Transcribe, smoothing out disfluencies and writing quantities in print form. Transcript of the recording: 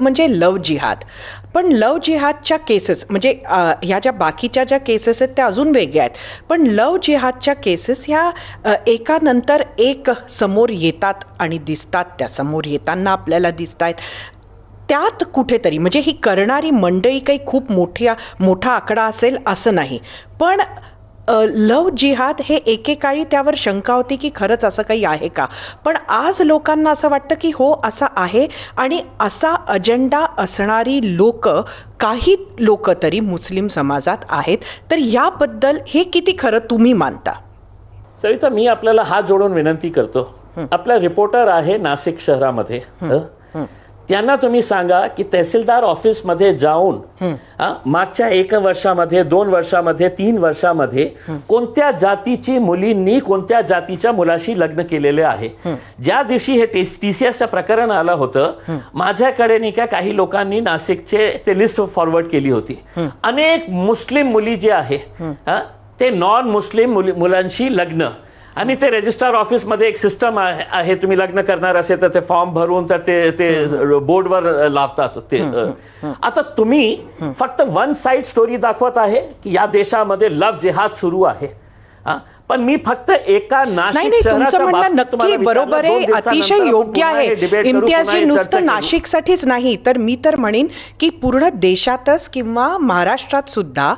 म्हणजे लव्ह जिहाद. पण लव्ह जिहादच्या केसेस म्हणजे ह्या ज्या बाकीच्या ज्या केसेस आहेत त्या अजून वेगळ्या आहेत, पण लव्ह जिहादच्या केसेस ह्या एकानंतर एक समोर येतात आणि दिसतात, त्या समोर येताना आपल्याला दिसत आहेत. त्यात कुठेतरी म्हणजे ही करणारी मंडळी काही खूप मोठा आकडा असेल असं नाही, पण लव्ह जिहाद हे एकेकाळी त्यावर शंका होती की खरंच असं काही आहे का, पण आज लोकांना असं वाटतं की हो असं आहे. आणि असा अजेंडा असणारी काही लोक तरी मुस्लिम समाजात आहेत. तर याबद्दल हे किती खरं तुम्ही मानता? सविता, मी आपल्याला हात जोडून विनंती करतो, आपला रिपोर्टर आहे नाशिक शहरामध्ये, त्यांना तुम्ही सांगा की तहसीलदार ऑफिसमध्ये जाऊन मागच्या 1 वर्षामध्ये, 2 वर्षामध्ये, 3 वर्षामध्ये कोणत्या जातीची मुलींनी कोणत्या जातीच्या मुलाशी लग्न केलेले आहे. ज्या दिवशी हे TCSचं प्रकरण आलं होतं, माझ्याकडे नाही का काही लोकांनी नाशिकचे ते लिस्ट फॉरवर्ड केली होती. अनेक मुस्लिम मुली जे आहे ते नॉन मुस्लिम मुलांशी लग्न, आणि ते रजिस्ट्रार ऑफिसमध्ये एक सिस्टम आहे, तुम्ही लग्न करणार असेल तर ते फॉर्म भरून तर ते बोर्डवर लावतात ते. आता तुम्ही फक्त वन साइड स्टोरी दाखवत आहे की या देशामध्ये लव्ह जिहाद सुरू आहे. पण मी फक्त एका नाशिक तुमचं म्हणणं नक्की बरोबर आहे, अतिशय योग्य आहे इम्तियाजजी. नुसतं नाशिकसाठीच नाही तर मी तर म्हणेन की पूर्ण देशातच किंवा महाराष्ट्रात सुद्धा